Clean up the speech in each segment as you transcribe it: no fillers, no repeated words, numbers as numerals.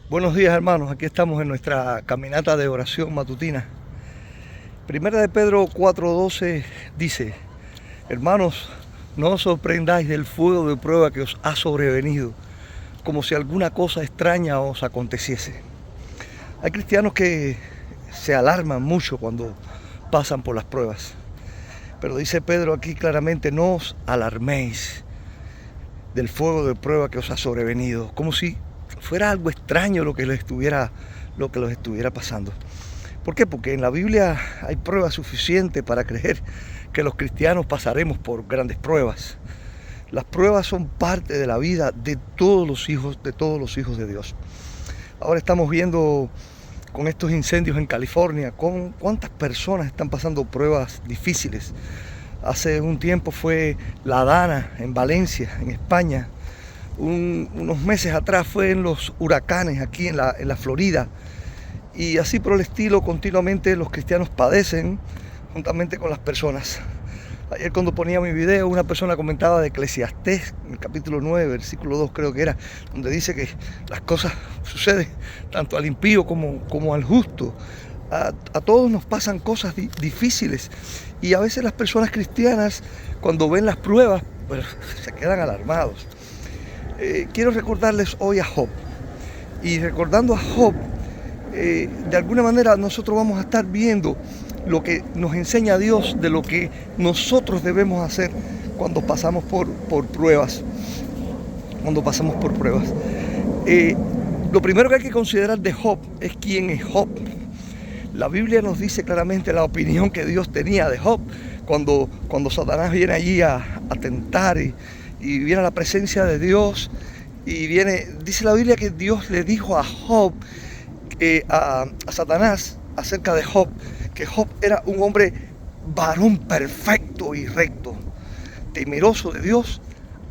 Buenos días, hermanos, aquí estamos en nuestra caminata de oración matutina. Primera de Pedro 4:12 dice: hermanos, no os sorprendáis del fuego de prueba que os ha sobrevenido, como si alguna cosa extraña os aconteciese. Hay cristianos que se alarman mucho cuando pasan por las pruebas, pero dice Pedro aquí claramente: no os alarméis del fuego de prueba que os ha sobrevenido, como si fuera algo extraño lo que les estuviera pasando. ¿Por qué? Porque en la Biblia hay pruebas suficientes para creer que los cristianos pasaremos por grandes pruebas. Las pruebas son parte de la vida de todos los hijos de Dios. Ahora estamos viendo con estos incendios en California con cuántas personas están pasando pruebas difíciles. Hace un tiempo fue la Dana en Valencia, en España. Unos meses atrás fue en los huracanes aquí en la Florida. Y así por el estilo, continuamente los cristianos padecen juntamente con las personas. Ayer cuando ponía mi video, una persona comentaba de Eclesiastés, en el capítulo 9, versículo 2 creo que era, donde dice que las cosas suceden tanto al impío como al justo. A todos nos pasan cosas difíciles, y a veces las personas cristianas, cuando ven las pruebas, pues, se quedan alarmados. Quiero recordarles hoy a Job, y recordando a Job, de alguna manera nosotros vamos a estar viendo lo que nos enseña Dios de lo que nosotros debemos hacer cuando pasamos por pruebas. Lo primero que hay que considerar de Job es quién es Job. La Biblia nos dice claramente la opinión que Dios tenía de Job cuando Satanás viene allí a tentar y viene a la presencia de Dios. Y dice la Biblia que Dios le dijo a Job, a Satanás, acerca de Job, que Job era un hombre varón perfecto y recto, temeroso de Dios,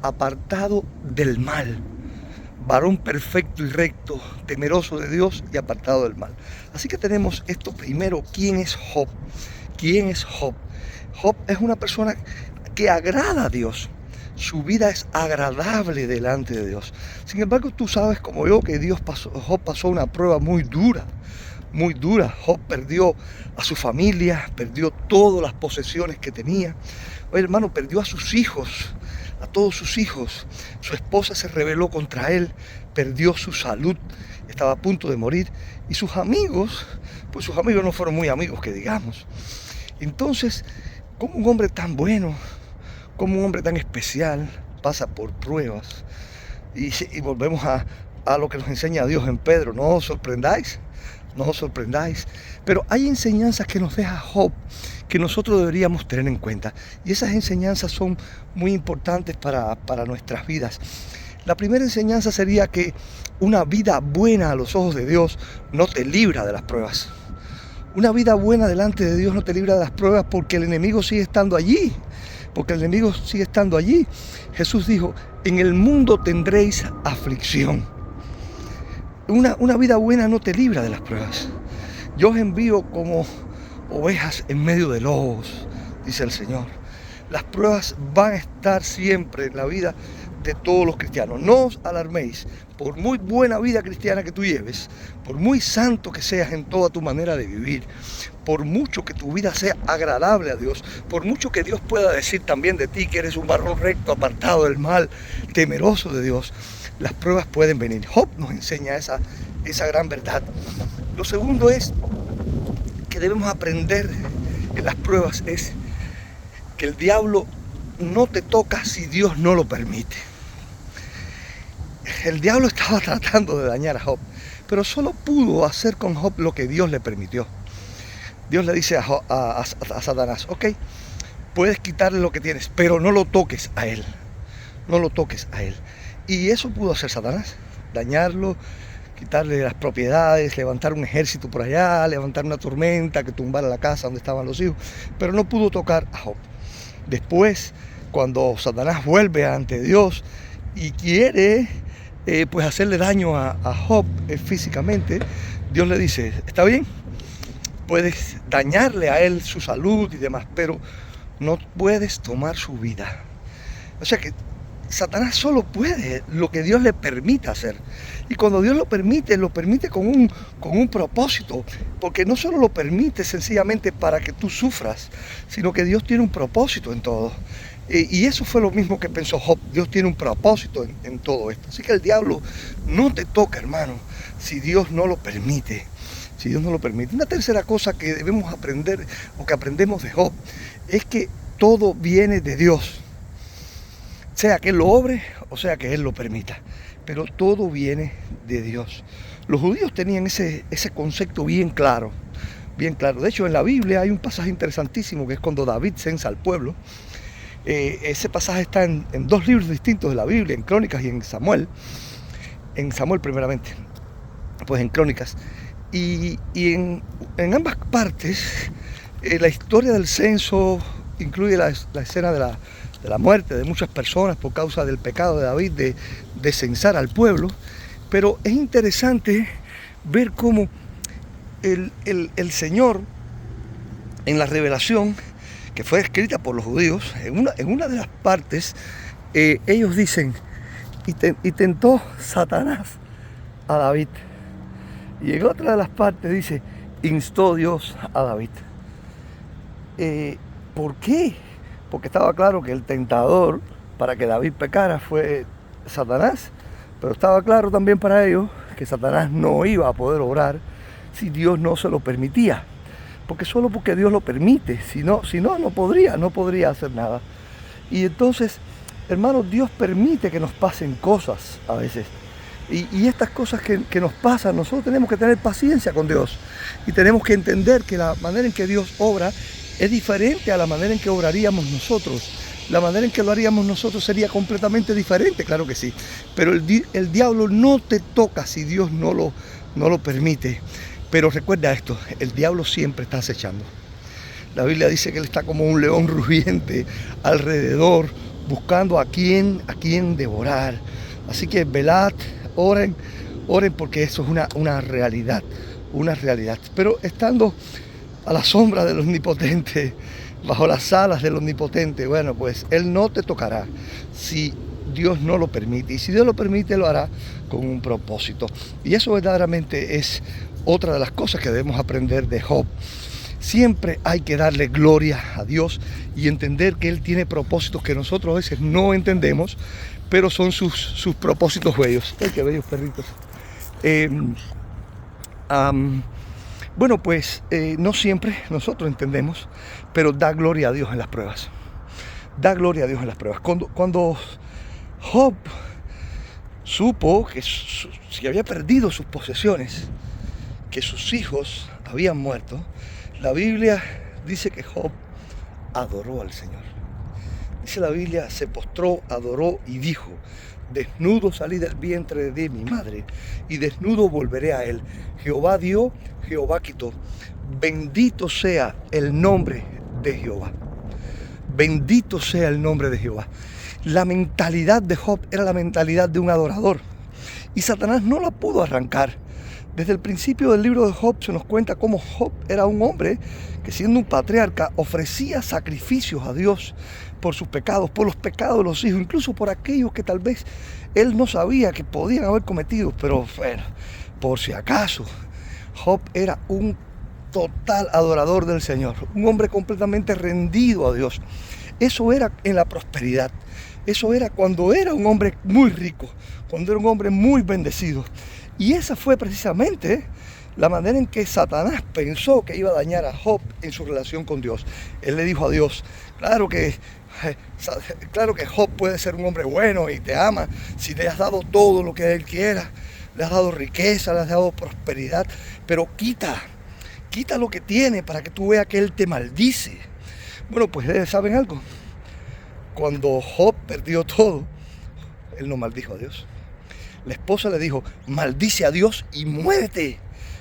apartado del mal. Varón perfecto y recto, temeroso de Dios y apartado del mal. Así que tenemos esto primero. ¿Quién es Job? ¿Quién es Job? Job es una persona que agrada a Dios. Su vida es agradable delante de Dios. Sin embargo, tú sabes como yo que Job pasó una prueba muy dura. Muy dura. Job perdió a su familia, perdió todas las posesiones que tenía. Oye, hermano, perdió a sus hijos, a todos sus hijos. Su esposa se rebeló contra él, perdió su salud, estaba a punto de morir. Y sus amigos, pues sus amigos no fueron muy amigos, que digamos. Entonces, como un hombre tan bueno, como un hombre tan especial, pasa por pruebas. Y volvemos a lo que nos enseña Dios en Pedro: no os sorprendáis. No os sorprendáis. Pero hay enseñanzas que nos deja Job que nosotros deberíamos tener en cuenta. Y esas enseñanzas son muy importantes para nuestras vidas. La primera enseñanza sería que una vida buena a los ojos de Dios no te libra de las pruebas. Una vida buena delante de Dios no te libra de las pruebas, porque el enemigo sigue estando allí. Jesús dijo: en el mundo tendréis aflicción. Una vida buena no te libra de las pruebas. Yo os envío como ovejas en medio de lobos, dice el Señor. Las pruebas van a estar siempre en la vida de todos los cristianos. No os alarméis. Por muy buena vida cristiana que tú lleves, por muy santo que seas en toda tu manera de vivir, por mucho que tu vida sea agradable a Dios, por mucho que Dios pueda decir también de ti que eres un varón recto, apartado del mal, temeroso de Dios, las pruebas pueden venir. Job nos enseña esa gran verdad. Lo segundo es que debemos aprender en las pruebas es que el diablo no te toca si Dios no lo permite. El diablo estaba tratando de dañar a Job, pero solo pudo hacer con Job lo que Dios le permitió. Dios le dice a Satanás: ok, puedes quitarle lo que tienes, pero no lo toques a él. No lo toques a él. Y eso pudo hacer Satanás: dañarlo, quitarle las propiedades, levantar un ejército por allá, levantar una tormenta que tumbara la casa donde estaban los hijos, pero no pudo tocar a Job. Después, cuando Satanás vuelve ante Dios y quiere pues hacerle daño a Job físicamente, Dios le dice: está bien, puedes dañarle a él su salud y demás, pero no puedes tomar su vida. O sea que Satanás solo puede lo que Dios le permita hacer. Y cuando Dios lo permite con un propósito. Porque no solo lo permite sencillamente para que tú sufras, sino que Dios tiene un propósito en todo. Y eso fue lo mismo que pensó Job. Dios tiene un propósito en todo esto. Así que el diablo no te toca, hermano, si Dios no lo permite. Si Dios no lo permite. Una tercera cosa que debemos aprender, o que aprendemos de Job, es que todo viene de Dios. Sea que Él lo obre, o sea que Él lo permita. Pero todo viene de Dios. Los judíos tenían ese concepto bien claro. Bien claro. De hecho, en la Biblia hay un pasaje interesantísimo, que es cuando David censa al pueblo. Ese pasaje está en dos libros distintos de la Biblia, en Crónicas y en Samuel. En Samuel primeramente, pues en Crónicas. Y en ambas partes, la historia del censo incluye la escena de la muerte de muchas personas por causa del pecado de David de censar al pueblo. Pero es interesante ver cómo el Señor, en la revelación que fue escrita por los judíos, en una de las partes, ellos dicen, y tentó Satanás a David. Y en otra de las partes dice, instó Dios a David. ¿Por qué? Porque estaba claro que el tentador para que David pecara fue Satanás, pero estaba claro también para ellos que Satanás no iba a poder obrar si Dios no se lo permitía. Porque solo porque Dios lo permite, si no, no podría hacer nada. Y entonces, hermanos, Dios permite que nos pasen cosas a veces. Y estas cosas que nos pasan, nosotros tenemos que tener paciencia con Dios. Y tenemos que entender que la manera en que Dios obra es diferente a la manera en que obraríamos nosotros. La manera en que lo haríamos nosotros sería completamente diferente, claro que sí. Pero el diablo no te toca si Dios no lo permite. Pero recuerda esto, el diablo siempre está acechando. La Biblia dice que él está como un león rugiente alrededor, buscando a quién devorar. Así que velad, oren porque eso es una realidad. Pero estando a la sombra del Omnipotente, bajo las alas del Omnipotente, bueno, pues Él no te tocará si Dios no lo permite. Y si Dios lo permite, lo hará con un propósito. Y eso verdaderamente es otra de las cosas que debemos aprender de Job. Siempre hay que darle gloria a Dios y entender que Él tiene propósitos que nosotros a veces no entendemos, pero son sus propósitos bellos. ¡Ay, qué bellos perritos! Bueno, pues no siempre nosotros entendemos, pero da gloria a Dios en las pruebas. Da gloria a Dios en las pruebas. Cuando Job supo que había perdido sus posesiones, que sus hijos habían muerto, la Biblia dice que Job adoró al Señor. Dice la Biblia, se postró, adoró y dijo, desnudo salí del vientre de mi madre y desnudo volveré a él. Jehová dio, Jehová quitó. Bendito sea el nombre de Jehová. Bendito sea el nombre de Jehová. La mentalidad de Job era la mentalidad de un adorador. Y Satanás no la pudo arrancar. Desde el principio del libro de Job se nos cuenta cómo Job era un hombre que, siendo un patriarca, ofrecía sacrificios a Dios por sus pecados, por los pecados de los hijos, incluso por aquellos que tal vez él no sabía que podían haber cometido. Pero bueno, por si acaso, Job era un total adorador del Señor, un hombre completamente rendido a Dios. Eso era en la prosperidad. Eso era cuando era un hombre muy rico, cuando era un hombre muy bendecido. Y esa fue precisamente la manera en que Satanás pensó que iba a dañar a Job en su relación con Dios. Él le dijo a Dios, claro que Job puede ser un hombre bueno y te ama si le has dado todo lo que él quiera, le has dado riqueza, le has dado prosperidad, pero quita lo que tiene para que tú veas que él te maldice. Bueno, pues ¿saben algo? Cuando Job perdió todo, él no maldijo a Dios. La esposa le dijo, maldice a Dios y muérete.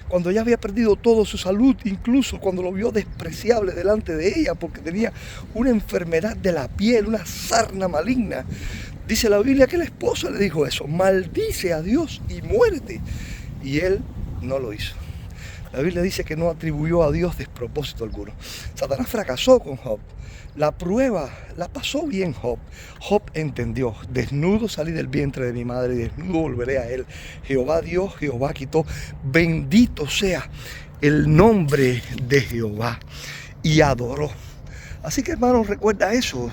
Cuando ya había perdido toda su salud, incluso cuando lo vio despreciable delante de ella, porque tenía una enfermedad de la piel, una sarna maligna. Dice la Biblia que la esposa le dijo eso, maldice a Dios y muérete. Y él no lo hizo. La Biblia dice que no atribuyó a Dios despropósito alguno. Satanás fracasó con Job. La prueba la pasó bien Job. Job entendió: desnudo salí del vientre de mi madre y desnudo volveré a él. Jehová dio, Jehová quitó. Bendito sea el nombre de Jehová. Y adoró. Así que, hermanos, recuerda eso.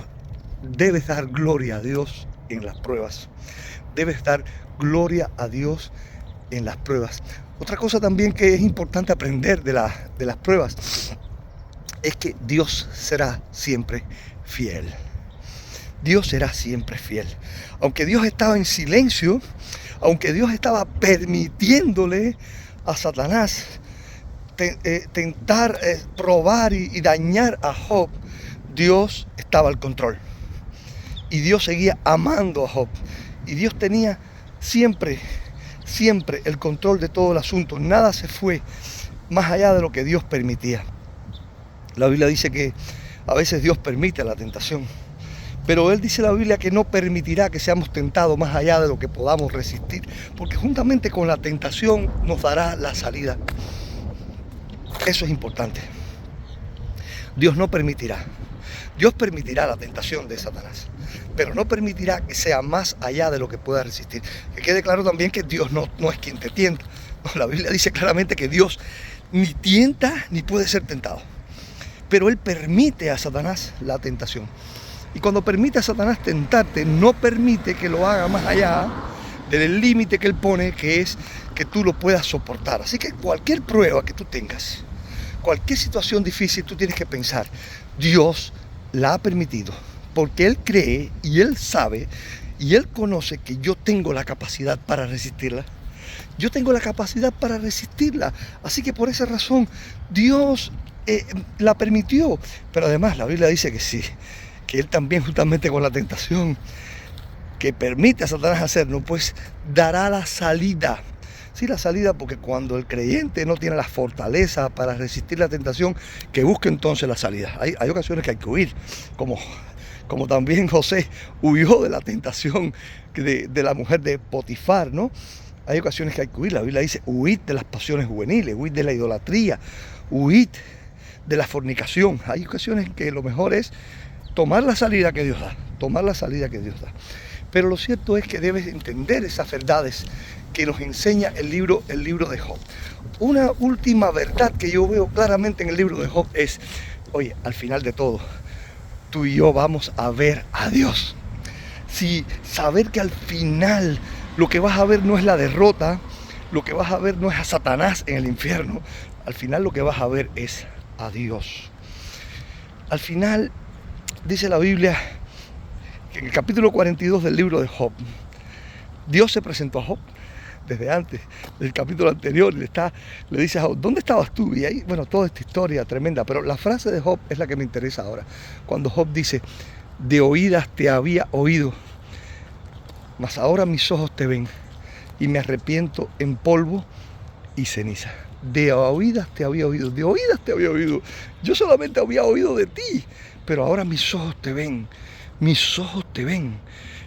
Debes dar gloria a Dios en las pruebas. Debes dar gloria a Dios en las pruebas. Otra cosa también que es importante aprender de las pruebas es que Dios será siempre fiel. Dios será siempre fiel. Aunque Dios estaba en silencio, aunque Dios estaba permitiéndole a Satanás tentar, probar y dañar a Job, Dios estaba al control. Y Dios seguía amando a Job. Y Dios tenía siempre el control de todo el asunto. Nada se fue más allá de lo que Dios permitía. La Biblia dice que a veces Dios permite la tentación, pero Él dice la Biblia que no permitirá que seamos tentados más allá de lo que podamos resistir, porque juntamente con la tentación nos dará la salida. Eso es importante. Dios no permitirá. Dios permitirá la tentación de Satanás, pero no permitirá que sea más allá de lo que pueda resistir. Que quede claro también que Dios no es quien te tienta. No, la Biblia dice claramente que Dios ni tienta ni puede ser tentado. Pero Él permite a Satanás la tentación. Y cuando permite a Satanás tentarte, no permite que lo haga más allá del límite que Él pone, que es que tú lo puedas soportar. Así que cualquier prueba que tú tengas, cualquier situación difícil, tú tienes que pensar: Dios la ha permitido porque Él cree y Él sabe y Él conoce que yo tengo la capacidad para resistirla. Yo tengo la capacidad para resistirla. Así que por esa razón Dios la permitió. Pero además la Biblia dice que sí, que Él también, justamente con la tentación que permite a Satanás hacernos, pues dará la salida. Sí, la salida, porque cuando el creyente no tiene la fortaleza para resistir la tentación, que busque entonces la salida. Hay ocasiones que hay que huir, como también José huyó de la tentación de la mujer de Potifar, ¿no? Hay ocasiones que hay que huir. La Biblia dice: huid de las pasiones juveniles, huid de la idolatría, huid de la fornicación. Hay ocasiones que lo mejor es tomar la salida que Dios da, Pero lo cierto es que debes entender esas verdades que nos enseña el libro de Job. Una última verdad que yo veo claramente en el libro de Job es: oye, al final de todo, tú y yo vamos a ver a Dios. Si saber que al final lo que vas a ver no es la derrota, lo que vas a ver no es a Satanás en el infierno, al final lo que vas a ver es a Dios. Al final dice la Biblia que en el capítulo 42 del libro de Job, Dios se presentó a Job desde antes del capítulo anterior. Le dice a Job: ¿dónde estabas tú? Y ahí, bueno, toda esta historia tremenda, pero la frase de Job es la que me interesa ahora. Cuando Job dice: de oídas te había oído, mas ahora mis ojos te ven, y me arrepiento en polvo y ceniza. De oídas te había oído, yo solamente había oído de ti, pero ahora mis ojos te ven,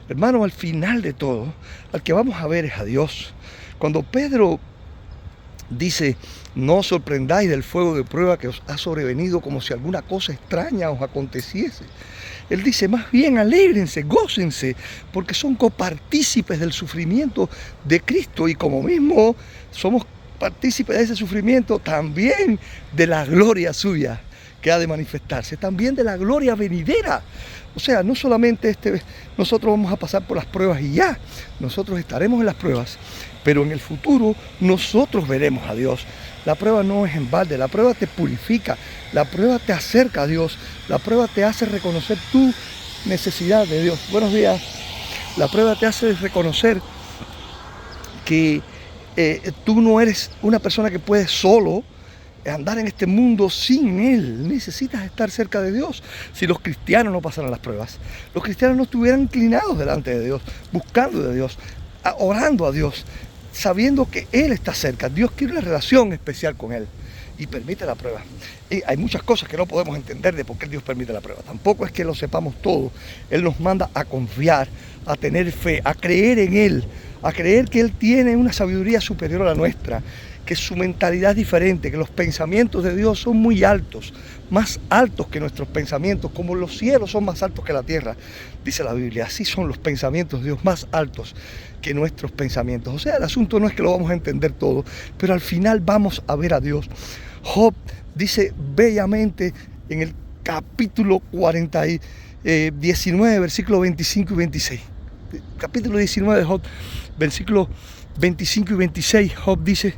Hermano, al final de todo, al que vamos a ver es a Dios. Cuando Pedro dice: no os sorprendáis del fuego de prueba que os ha sobrevenido como si alguna cosa extraña os aconteciese. Él dice: más bien alégrense, gócense, porque son copartícipes del sufrimiento de Cristo, y como mismo somos partícipes de ese sufrimiento, también de la gloria suya que ha de manifestarse, también de la gloria venidera. O sea, no solamente nosotros vamos a pasar por las pruebas y ya, nosotros estaremos en las pruebas, pero en el futuro nosotros veremos a Dios. La prueba no es en balde, la prueba te purifica, la prueba te acerca a Dios, la prueba te hace reconocer tu necesidad de Dios. Buenos días. La prueba te hace reconocer que tú no eres una persona que puede solo andar en este mundo sin Él. Necesitas estar cerca de Dios. Si los cristianos no pasaran las pruebas, los cristianos no estuvieran inclinados delante de Dios, buscando de Dios, orando a Dios, sabiendo que Él está cerca. Dios quiere una relación especial con Él y permite la prueba. Y hay muchas cosas que no podemos entender de por qué Dios permite la prueba. Tampoco es que lo sepamos todo. Él nos manda a confiar, a tener fe, a creer en Él, a creer que Él tiene una sabiduría superior a la nuestra, que su mentalidad es diferente, que los pensamientos de Dios son muy altos, más altos que nuestros pensamientos, como los cielos son más altos que la tierra, dice la Biblia. Así son los pensamientos de Dios, más altos que nuestros pensamientos. O sea, el asunto no es que lo vamos a entender todo, pero al final vamos a ver a Dios. Job dice bellamente en el capítulo 19, versículos 25 y 26. Capítulo 19 de Job, versículos 25 y 26, Job dice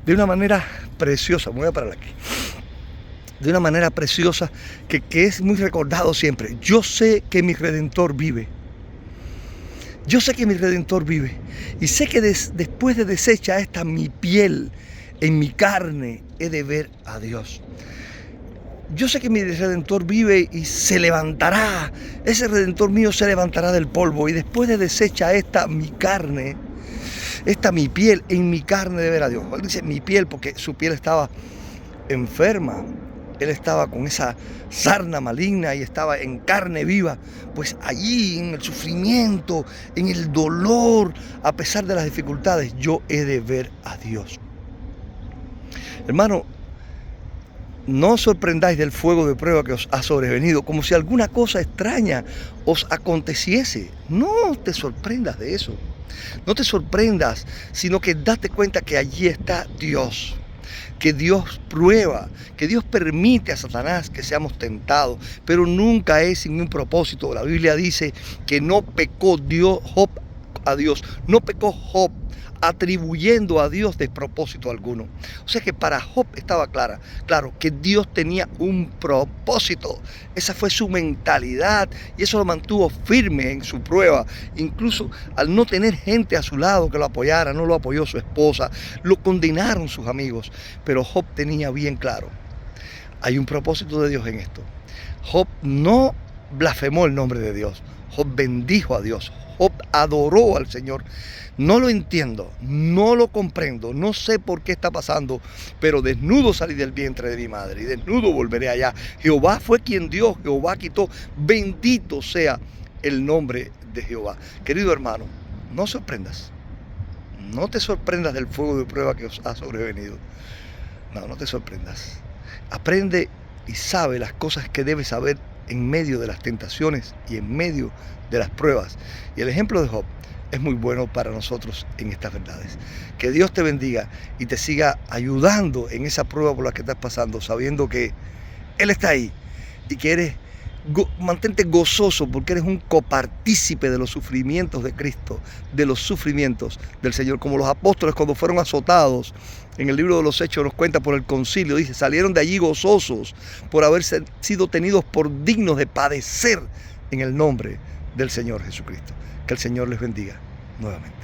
de una manera preciosa, me voy a parar aquí, de una manera preciosa que es muy recordado siempre. Yo sé que mi Redentor vive. Yo sé que mi Redentor vive. Y sé que después de deshecha esta mi piel, en mi carne he de ver a Dios. Yo sé que mi Redentor vive y se levantará. Ese Redentor mío se levantará del polvo. Y después de deshecha esta mi carne, esta mi piel, en mi carne de ver a Dios. Él dice mi piel porque su piel estaba enferma. Él estaba con esa sarna maligna y estaba en carne viva. Pues allí, en el sufrimiento, en el dolor, a pesar de las dificultades, yo he de ver a Dios. Hermano, no os sorprendáis del fuego de prueba que os ha sobrevenido, como si alguna cosa extraña os aconteciese. No te sorprendas de eso. No te sorprendas, sino que date cuenta que allí está Dios. Que Dios prueba, que Dios permite a Satanás que seamos tentados, pero nunca es sin un propósito. La Biblia dice que no pecó Job a Dios, no pecó Job atribuyendo a Dios despropósito alguno. O sea que para Job estaba claro que Dios tenía un propósito. Esa fue su mentalidad y eso lo mantuvo firme en su prueba. Incluso al no tener gente a su lado que lo apoyara, no lo apoyó su esposa, lo condenaron sus amigos. Pero Job tenía bien claro, hay un propósito de Dios en esto. Job no blasfemó el nombre de Dios. Job bendijo a Dios. Job adoró al Señor. No lo entiendo, no lo comprendo, no sé por qué está pasando, pero desnudo salí del vientre de mi madre y desnudo volveré allá. Jehová fue quien dio, Jehová quitó. Bendito sea el nombre de Jehová. Querido hermano, no sorprendas. No te sorprendas del fuego de prueba que os ha sobrevenido. No te sorprendas. Aprende y sabe las cosas que debes saber en medio de las tentaciones y en medio de las pruebas. Y el ejemplo de Job es muy bueno para nosotros en estas verdades. Que Dios te bendiga y te siga ayudando en esa prueba por la que estás pasando, sabiendo que Él está ahí y que mantente gozoso porque eres un copartícipe de los sufrimientos de Cristo, de los sufrimientos del Señor. Como los apóstoles cuando fueron azotados, en el libro de los Hechos nos cuenta por el concilio, dice, salieron de allí gozosos por haber sido tenidos por dignos de padecer en el nombre del Señor Jesucristo. Que el Señor les bendiga nuevamente.